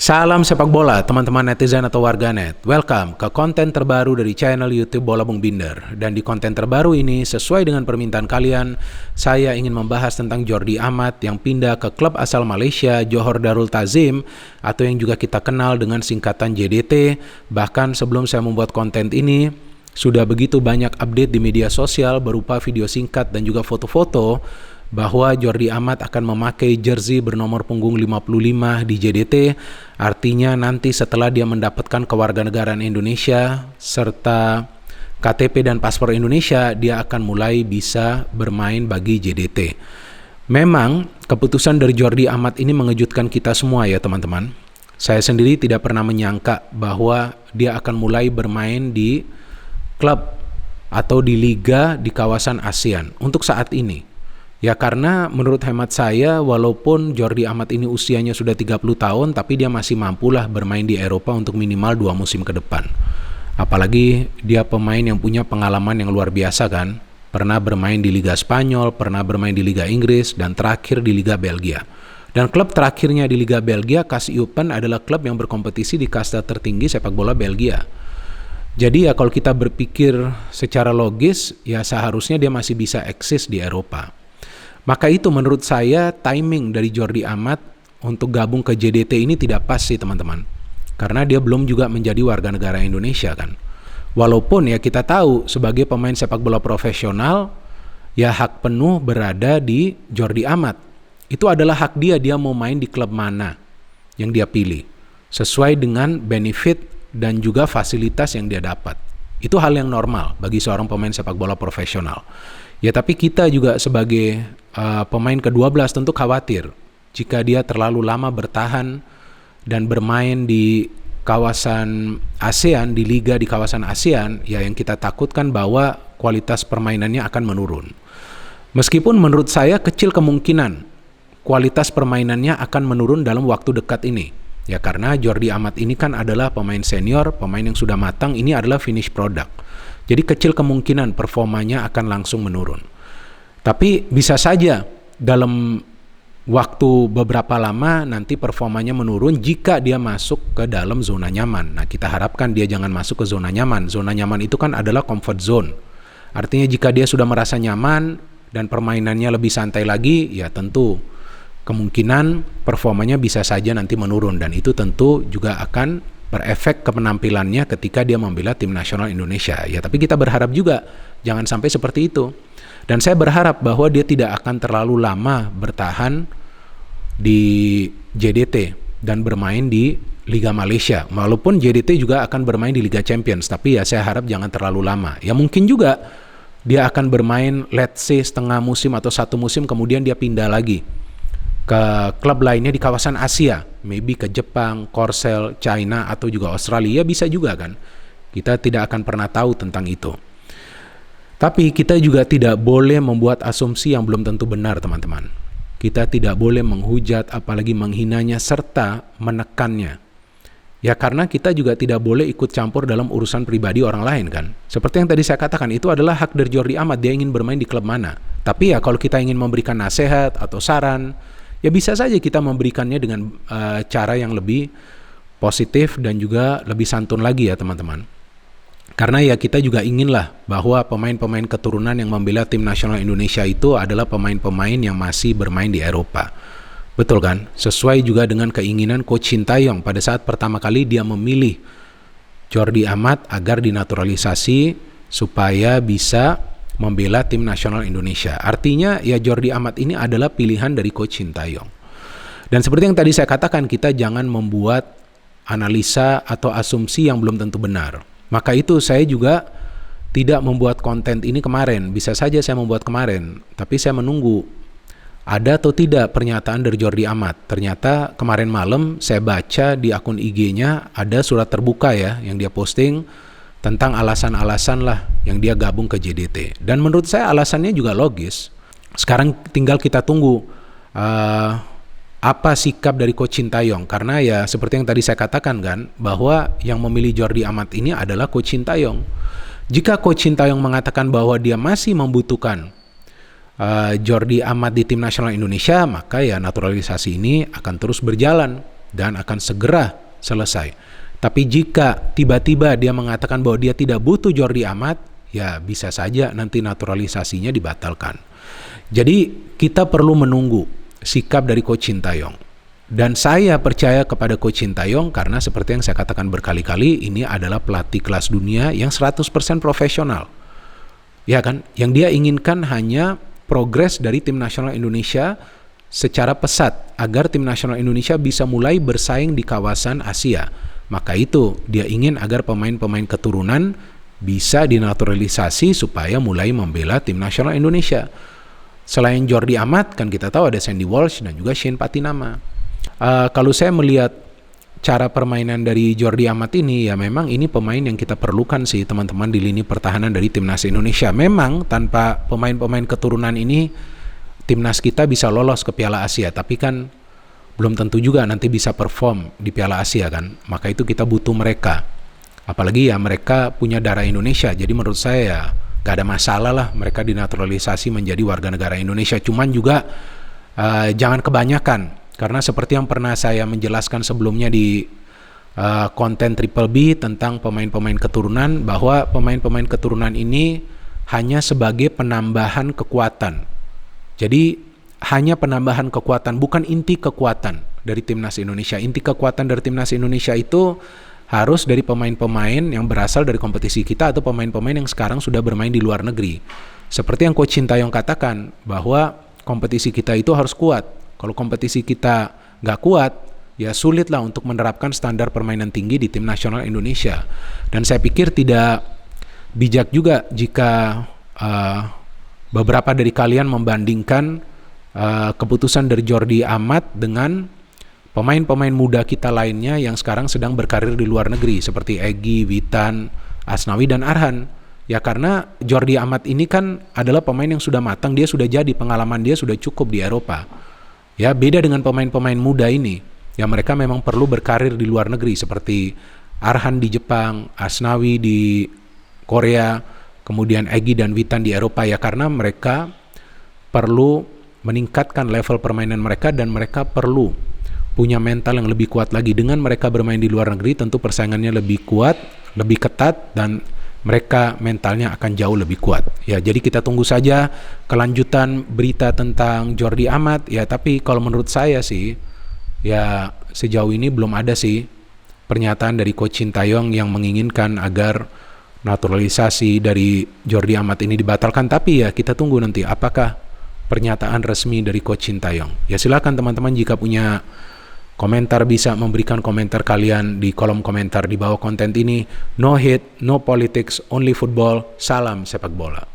Salam sepak bola, teman-teman netizen atau warganet. Welcome ke konten terbaru dari channel YouTube Bola Bung Binder. Dan di konten terbaru ini, sesuai dengan permintaan kalian, saya ingin membahas tentang Jordi Amat yang pindah ke klub asal Malaysia, Johor Darul Ta'zim, atau yang juga kita kenal dengan singkatan JDT. Bahkan sebelum saya membuat konten ini, sudah begitu banyak update di media sosial berupa video singkat dan juga foto-foto bahwa Jordi Amat akan memakai jersey bernomor punggung 55 di JDT, artinya nanti setelah dia mendapatkan kewarganegaraan Indonesia serta KTP dan paspor Indonesia, dia akan mulai bisa bermain bagi JDT. Memang keputusan dari Jordi Amat ini mengejutkan kita semua ya teman-teman. Saya sendiri tidak pernah menyangka bahwa dia akan mulai bermain di klub atau di liga di kawasan ASEAN untuk saat ini. Ya karena menurut hemat saya, walaupun Jordi Amat ini usianya sudah 30 tahun, tapi dia masih mampulah bermain di Eropa untuk minimal 2 musim ke depan. Apalagi dia pemain yang punya pengalaman yang luar biasa kan. Pernah bermain di Liga Spanyol, pernah bermain di Liga Inggris, dan terakhir di Liga Belgia. Dan klub terakhirnya di Liga Belgia, Kassiupen, adalah klub yang berkompetisi di kasta tertinggi sepak bola Belgia. Jadi ya kalau kita berpikir secara logis, ya seharusnya dia masih bisa eksis di Eropa. Maka itu menurut saya timing dari Jordi Amat untuk gabung ke JDT ini tidak pas sih teman-teman. Karena dia belum juga menjadi warga negara Indonesia kan. Walaupun ya kita tahu sebagai pemain sepak bola profesional, ya hak penuh berada di Jordi Amat. Itu adalah hak dia mau main di klub mana yang dia pilih. Sesuai dengan benefit dan juga fasilitas yang dia dapat. Itu hal yang normal bagi seorang pemain sepak bola profesional. Ya tapi kita juga sebagai pemain ke-12 tentu khawatir jika dia terlalu lama bertahan dan bermain di kawasan ASEAN, di liga di kawasan ASEAN, ya yang kita takutkan bahwa kualitas permainannya akan menurun. Meskipun menurut saya kecil kemungkinan kualitas permainannya akan menurun dalam waktu dekat ini. Ya karena Jordi Amat ini kan adalah pemain senior, pemain yang sudah matang, ini adalah finish product. Jadi kecil kemungkinan performanya akan langsung menurun. Tapi bisa saja dalam waktu beberapa lama nanti performanya menurun jika dia masuk ke dalam zona nyaman. Nah kita harapkan dia jangan masuk ke zona nyaman. Zona nyaman itu kan adalah comfort zone. Artinya jika dia sudah merasa nyaman dan permainannya lebih santai lagi, ya tentu kemungkinan performanya bisa saja nanti menurun. Dan itu tentu juga akan berefek ke penampilannya ketika dia membela tim nasional Indonesia. Ya, tapi kita berharap juga jangan sampai seperti itu. Dan saya berharap bahwa dia tidak akan terlalu lama bertahan di JDT dan bermain di Liga Malaysia. Walaupun JDT juga akan bermain di Liga Champions, tapi ya saya harap jangan terlalu lama. Ya mungkin juga dia akan bermain let's say setengah musim atau 1 musim kemudian dia pindah lagi ke klub lainnya di kawasan Asia, maybe ke Jepang, Korsel, China, atau juga Australia, bisa juga kan. Kita tidak akan pernah tahu tentang itu. Tapi kita juga tidak boleh membuat asumsi yang belum tentu benar teman-teman. Kita tidak boleh menghujat apalagi menghinanya serta menekannya. Ya karena kita juga tidak boleh ikut campur dalam urusan pribadi orang lain kan. Seperti yang tadi saya katakan, itu adalah hak dari Jordi Amat, dia ingin bermain di klub mana. Tapi ya kalau kita ingin memberikan nasihat atau saran, ya bisa saja kita memberikannya dengan cara yang lebih positif dan juga lebih santun lagi ya teman-teman. Karena ya kita juga inginlah bahwa pemain-pemain keturunan yang membela tim nasional Indonesia itu adalah pemain-pemain yang masih bermain di Eropa. Betul kan? Sesuai juga dengan keinginan Coach Sintayong pada saat pertama kali dia memilih Jordi Amat agar dinaturalisasi supaya bisa membela tim nasional Indonesia. Artinya ya Jordi Amat ini adalah pilihan dari Coach Sintayong. Dan seperti yang tadi saya katakan, kita jangan membuat analisa atau asumsi yang belum tentu benar. Maka itu saya juga tidak membuat konten ini kemarin. Bisa saja saya membuat kemarin, tapi saya menunggu ada atau tidak pernyataan dari Jordi Amat. Ternyata kemarin malam saya baca di akun IG-nya ada surat terbuka ya yang dia posting tentang alasan-alasan lah yang dia gabung ke JDT. Dan menurut saya alasannya juga logis. Sekarang tinggal kita tunggu apa sikap dari Coach Sintayong. Karena ya seperti yang tadi saya katakan kan, bahwa yang memilih Jordi Amat ini adalah Coach Sintayong. Jika Coach Sintayong mengatakan bahwa dia masih membutuhkan Jordi Amat di tim nasional Indonesia, maka ya naturalisasi ini akan terus berjalan. dan akan segera selesai. Tapi jika tiba-tiba dia mengatakan bahwa dia tidak butuh Jordi Amat, ya bisa saja nanti naturalisasinya dibatalkan. Jadi kita perlu menunggu sikap dari Coach Sintayong. Dan saya percaya kepada Coach Sintayong karena seperti yang saya katakan berkali-kali, ini adalah pelatih kelas dunia yang 100% profesional. Ya kan? Yang dia inginkan hanya progres dari tim nasional Indonesia secara pesat agar tim nasional Indonesia bisa mulai bersaing di kawasan Asia. Maka itu dia ingin agar pemain-pemain keturunan bisa dinaturalisasi supaya mulai membela tim nasional Indonesia. Selain Jordi Amat kan kita tahu ada Sandy Walsh dan juga Shane Patinama. Kalau saya melihat cara permainan dari Jordi Amat ini, ya memang ini pemain yang kita perlukan sih teman-teman di lini pertahanan dari timnas Indonesia. Memang tanpa pemain-pemain keturunan ini timnas kita bisa lolos ke Piala Asia, tapi kan belum tentu juga nanti bisa perform di Piala Asia kan. Maka itu kita butuh mereka. Apalagi ya mereka punya darah Indonesia. Jadi menurut saya ya gak ada masalah lah mereka dinaturalisasi menjadi warga negara Indonesia. Cuman juga jangan kebanyakan. Karena seperti yang pernah saya menjelaskan sebelumnya di konten Triple B tentang pemain-pemain keturunan, bahwa pemain-pemain keturunan ini hanya sebagai penambahan kekuatan. Jadi hanya penambahan kekuatan, bukan inti kekuatan dari timnas Indonesia. Inti kekuatan dari timnas Indonesia itu harus dari pemain-pemain yang berasal dari kompetisi kita atau pemain-pemain yang sekarang sudah bermain di luar negeri. Seperti yang Coach Sintayong katakan, bahwa kompetisi kita itu harus kuat. Kalau kompetisi kita nggak kuat, ya sulitlah untuk menerapkan standar permainan tinggi di tim nasional Indonesia. Dan saya pikir tidak bijak juga jika beberapa dari kalian membandingkan keputusan dari Jordi Amat dengan pemain-pemain muda kita lainnya yang sekarang sedang berkarir di luar negeri seperti Egy, Witan, Asnawi, dan Arhan. Ya karena Jordi Amat ini kan adalah pemain yang sudah matang, dia sudah jadi, pengalaman dia sudah cukup di Eropa. Ya beda dengan pemain-pemain muda ini, ya mereka memang perlu berkarir di luar negeri seperti Arhan di Jepang, Asnawi di Korea, kemudian Egy dan Witan di Eropa, ya karena mereka perlu meningkatkan level permainan mereka dan mereka perlu punya mental yang lebih kuat lagi. Dengan mereka bermain di luar negeri tentu persaingannya lebih kuat, lebih ketat, dan mereka mentalnya akan jauh lebih kuat. Ya, jadi kita tunggu saja kelanjutan berita tentang Jordi Amat. Ya, tapi kalau menurut saya sih, ya sejauh ini belum ada sih pernyataan dari Coach Sintayong yang menginginkan agar naturalisasi dari Jordi Amat ini dibatalkan. Tapi ya kita tunggu nanti apakah pernyataan resmi dari Coach Sintayong. Ya silakan teman-teman jika punya komentar bisa memberikan komentar kalian di kolom komentar di bawah konten ini. No hate, no politics, only football. Salam sepak bola.